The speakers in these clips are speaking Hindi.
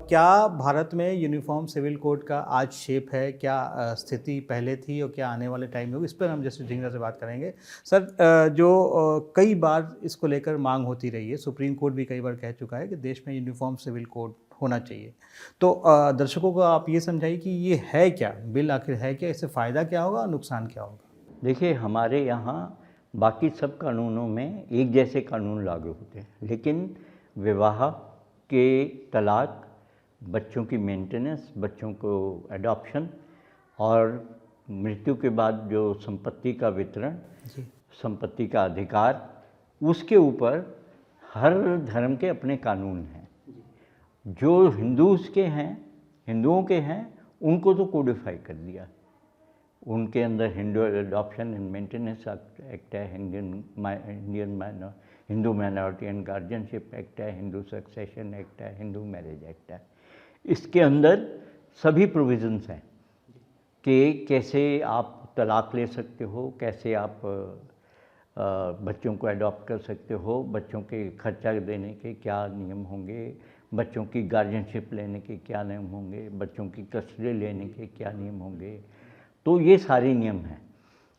क्या भारत में यूनिफॉर्म सिविल कोड का आज शेप है? क्या स्थिति पहले थी और क्या आने वाले टाइम में होगी? इस पर हम जस्टिस ढींगरा से बात करेंगे। सर, कई बार इसको लेकर मांग होती रही है, सुप्रीम कोर्ट भी कई बार कह चुका है कि देश में यूनिफॉर्म सिविल कोड होना चाहिए। तो दर्शकों को आप ये समझाइए कि ये है क्या? बिल आखिर है क्या? इससे फ़ायदा क्या होगा और नुकसान क्या होगा? देखिए, हमारे यहाँ बाकी सब कानूनों में एक जैसे कानून लागू होते हैं, लेकिन विवाह के तलाक, बच्चों की मेंटेनेंस, बच्चों को एडॉप्शन और मृत्यु के बाद जो संपत्ति का वितरण, संपत्ति का अधिकार, उसके ऊपर हर धर्म के अपने कानून हैं। जो हिंदुओं के हैं उनको तो कोडिफाई कर दिया। उनके अंदर Hindu adoption and maintenance act है, Hindu minority and guardianship act है, हिंदू सक्सेशन एक्ट है, हिंदू मैरिज एक्ट है। इसके अंदर सभी प्रोविजंस हैं कि कैसे आप तलाक ले सकते हो, कैसे आप बच्चों को अडॉप्ट कर सकते हो, बच्चों के खर्चा देने के क्या नियम होंगे, बच्चों की गार्जियनशिप लेने के क्या नियम होंगे, बच्चों की कस्टडी लेने के क्या नियम होंगे। तो ये सारे नियम हैं,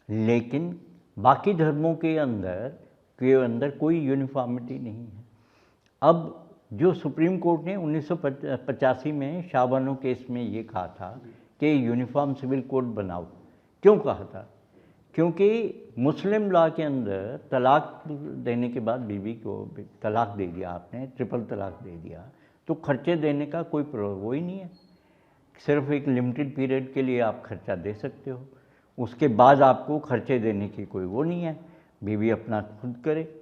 लेकिन बाकी धर्मों के अंदर कोई यूनिफॉर्मिटी नहीं है। अब जो सुप्रीम कोर्ट ने 1985 में शाहबानो केस में ये कहा था कि यूनिफॉर्म सिविल कोड बनाओ। क्यों कहा था? क्योंकि मुस्लिम लॉ के अंदर तलाक देने के बाद बीवी को तलाक दे दिया आपने, ट्रिपल तलाक दे दिया, तो खर्चे देने का कोई वो ही नहीं है। सिर्फ एक लिमिटेड पीरियड के लिए आप खर्चा दे सकते हो, उसके बाद आपको खर्चे देने की कोई वो नहीं है। बीवी अपना खुद करे,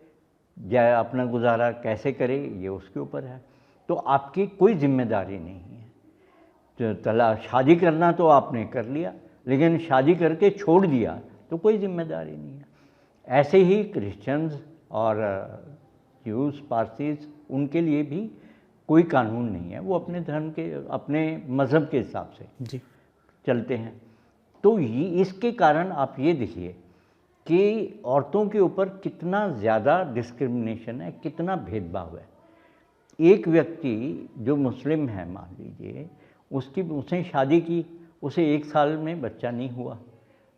या अपना गुजारा कैसे करे ये उसके ऊपर है, तो आपकी कोई जिम्मेदारी नहीं है। तो शादी करना तो आपने कर लिया, लेकिन शादी करके छोड़ दिया तो कोई जिम्मेदारी नहीं है। ऐसे ही क्रिश्चियंस और ज्यूस, पारसीज, उनके लिए भी कोई कानून नहीं है, वो अपने धर्म के, अपने मज़हब के हिसाब से चलते हैं। तो इसके कारण आप ये देखिए कि औरतों के ऊपर कितना ज़्यादा डिस्क्रिमिनेशन है, कितना भेदभाव है। एक व्यक्ति जो मुस्लिम है, मान लीजिए, उसने शादी की, उसे 1 साल में बच्चा नहीं हुआ,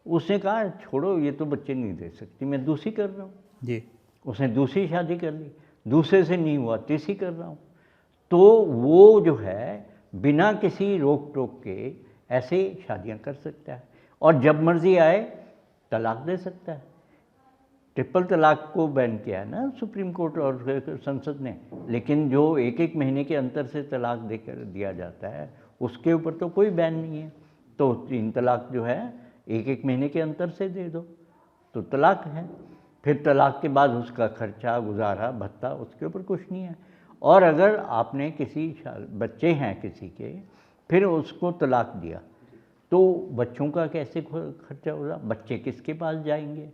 उसने कहा छोड़ो ये तो बच्चे नहीं दे सकती, मैं दूसरी कर रहा हूँ जी। उसने दूसरी शादी कर ली, दूसरे से नहीं हुआ, तीसरी कर रहा हूँ। तो वो जो है बिना किसी रोक टोक के ऐसे शादियाँ कर सकता है, और जब मर्जी आए तलाक दे सकता है। ट्रिपल तलाक को बैन किया है ना सुप्रीम कोर्ट और संसद ने, लेकिन जो 1-1 महीने के अंतर से तलाक देकर दिया जाता है उसके ऊपर तो कोई बैन नहीं है। तो 3 तलाक जो है 1-1 महीने के अंतर से दे दो तो तलाक है। फिर तलाक के बाद उसका खर्चा, गुजारा, भत्ता, उसके ऊपर कुछ नहीं है। और अगर आपने बच्चे हैं किसी के, फिर उसको तलाक दिया, तो बच्चों का कैसे खर्चा होगा, बच्चे किसके पास जाएंगे?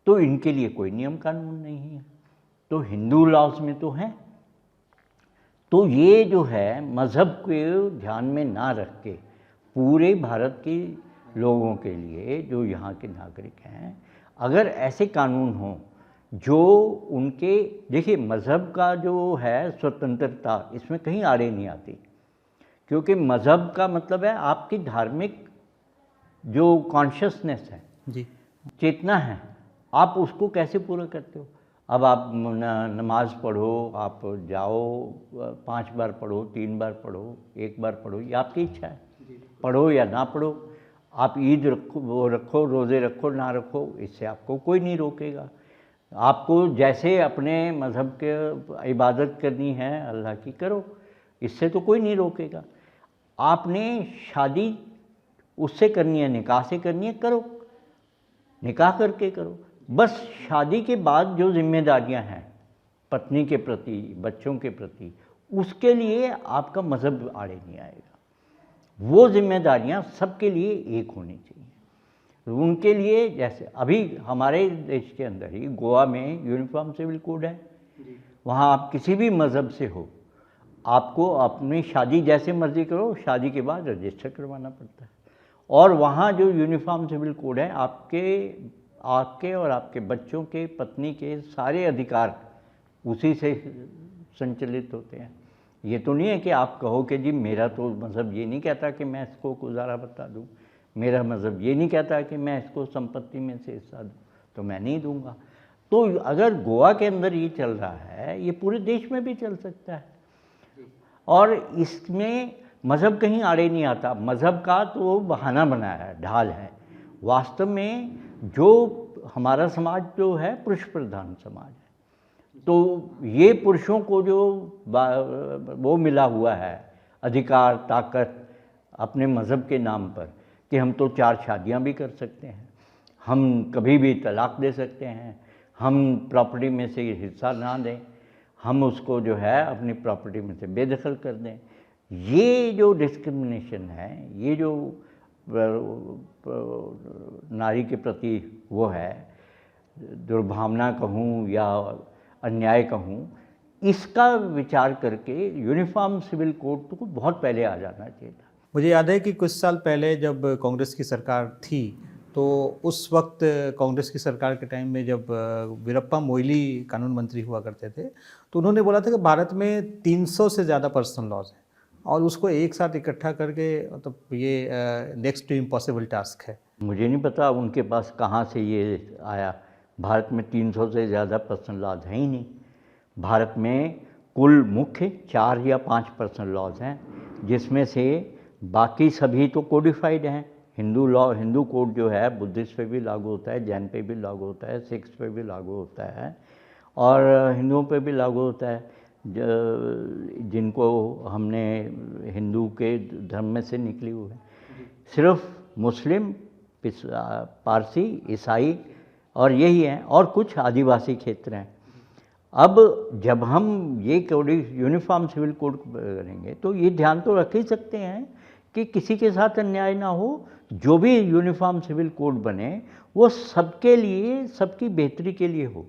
तो इनके लिए कोई नियम कानून नहीं है। तो हिंदू लॉज में तो है। तो ये जो है मज़हब को ध्यान में ना रख के पूरे भारत के लोगों के लिए, जो यहाँ के नागरिक हैं, अगर ऐसे कानून हों जो उनके, देखिए मज़हब का जो है स्वतंत्रता, इसमें कहीं आड़े नहीं आती, क्योंकि मज़हब का मतलब है आपकी धार्मिक जो कॉन्शियसनेस है जी, चेतना है, आप उसको कैसे पूरा करते हो। अब आप नमाज पढ़ो, आप जाओ 5 बार पढ़ो, 3 बार पढ़ो, 1 बार पढ़ो, ये आपकी इच्छा है, पढ़ो या ना पढ़ो। आप ईद रखो, रोज़े रखो, ना रखो, इससे आपको कोई नहीं रोकेगा। आपको जैसे अपने मज़हब के इबादत करनी है अल्लाह की, करो, इससे तो कोई नहीं रोकेगा। आपने शादी उससे करनी है, निकाह से करनी है, करो, निकाह करके करो। बस शादी के बाद जो जिम्मेदारियां हैं पत्नी के प्रति, बच्चों के प्रति, उसके लिए आपका मज़हब आड़े नहीं आएगा। वो जिम्मेदारियां सबके लिए एक होनी चाहिए। उनके लिए, जैसे अभी हमारे देश के अंदर ही गोवा में यूनिफॉर्म सिविल कोड है, वहाँ आप किसी भी मज़हब से हो, आपको अपनी शादी जैसे मर्जी करो, शादी के बाद रजिस्टर करवाना पड़ता है। और वहाँ जो यूनिफॉर्म सिविल कोड है, आपके और आपके बच्चों के, पत्नी के सारे अधिकार उसी से संचालित होते हैं। ये तो नहीं है कि आप कहो कि जी मेरा तो मज़हब ये नहीं कहता कि मैं इसको गुजारा बता दूँ, मेरा मज़हब ये नहीं कहता कि मैं इसको संपत्ति में से हिस्सा दूँ, तो मैं नहीं दूँगा। तो अगर गोवा के अंदर ये चल रहा है, ये पूरे देश में भी चल सकता है। और इसमें मज़हब कहीं आड़े नहीं आता। मज़हब का तो बहाना बनाया है, ढाल है। वास्तव में जो हमारा समाज जो है पुरुष प्रधान समाज है, तो ये पुरुषों को जो वो मिला हुआ है अधिकार, ताकत अपने मज़हब के नाम पर कि हम तो 4 शादियां भी कर सकते हैं, हम कभी भी तलाक दे सकते हैं, हम प्रॉपर्टी में से हिस्सा ना दें, हम उसको जो है अपनी प्रॉपर्टी में से बेदखल कर दें। ये जो डिस्क्रिमिनेशन है, ये जो नारी के प्रति वो है दुर्भावना कहूँ या अन्याय कहूँ, इसका विचार करके यूनिफॉर्म सिविल कोड को बहुत पहले आ जाना चाहिए था। मुझे याद है कि कुछ साल पहले जब कांग्रेस की सरकार थी, तो उस वक्त कांग्रेस की सरकार के टाइम में जब वीरप्पा मोइली कानून मंत्री हुआ करते थे, तो उन्होंने बोला था कि भारत में 300 से ज़्यादा पर्सनल लॉज हैं और उसको एक साथ इकट्ठा करके मतलब ये नेक्स्ट टू इम्पॉसिबल टास्क है। मुझे नहीं पता उनके पास कहाँ से ये आया। भारत में 300 से ज़्यादा पर्सनल लॉज हैं ही नहीं। भारत में कुल मुख्य 4 या 5 पर्सनल लॉज हैं, जिसमें से बाकी सभी तो कोडिफाइड हैं। हिंदू लॉ, हिंदू कोड जो है बुद्धिस्ट पे भी लागू होता है, जैन पे भी लागू होता है, सिख्स पे भी लागू होता है और हिंदुओं पे भी लागू होता है, जिनको हमने हिंदू के धर्म में से निकली हुई है। सिर्फ मुस्लिम, पारसी, ईसाई और यही हैं, और कुछ आदिवासी क्षेत्र हैं। अब जब हम ये कोड यूनिफॉर्म सिविल कोड करेंगे तो ये ध्यान तो रख ही सकते हैं कि किसी के साथ अन्याय ना हो। जो भी यूनिफॉर्म सिविल कोड बने वो सबके लिए, सबकी बेहतरी के लिए हो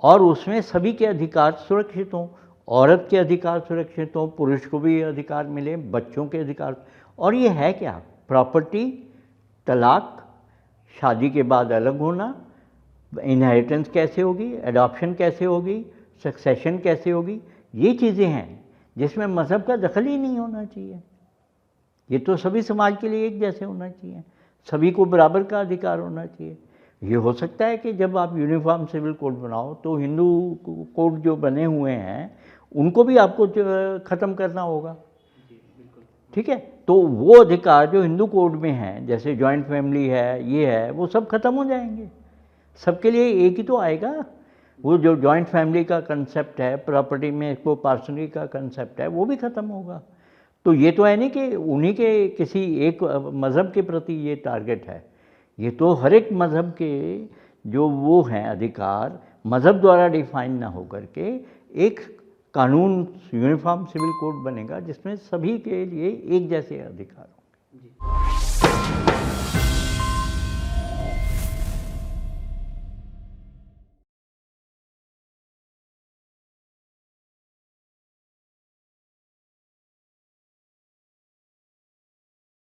और उसमें सभी के अधिकार सुरक्षित हों। औरत के अधिकार सुरक्षित हों, पुरुष को भी अधिकार मिले, बच्चों के अधिकार। और ये है क्या? प्रॉपर्टी, तलाक, शादी के बाद अलग होना, इनहेरिटेंस कैसे होगी, एडॉप्शन कैसे होगी, सक्सेशन कैसे होगी, ये चीज़ें हैं जिसमें मज़हब का दखल ही नहीं होना चाहिए। ये तो सभी समाज के लिए एक जैसे होना चाहिए, सभी को बराबर का अधिकार होना चाहिए। ये हो सकता है कि जब आप यूनिफॉर्म सिविल कोड बनाओ तो हिंदू कोड जो बने हुए हैं उनको भी आपको ख़त्म करना होगा, ठीक है? तो वो अधिकार जो हिंदू कोड में हैं, जैसे जॉइंट फैमिली है, ये है, वो सब खत्म हो जाएंगे। सबके लिए एक ही तो आएगा। वो जो जॉइंट फैमिली का कंसेप्ट है, प्रॉपर्टी में को पार्सनली का कंसेप्ट है, वो भी ख़त्म होगा। तो ये तो है नहीं कि उन्हीं के किसी एक मज़हब के प्रति ये टारगेट है। ये तो हर एक मज़हब के जो वो हैं अधिकार, मज़हब द्वारा डिफाइन ना हो करके एक कानून, यूनिफॉर्म सिविल कोड बनेगा जिसमें सभी के लिए एक जैसे अधिकार होंगे।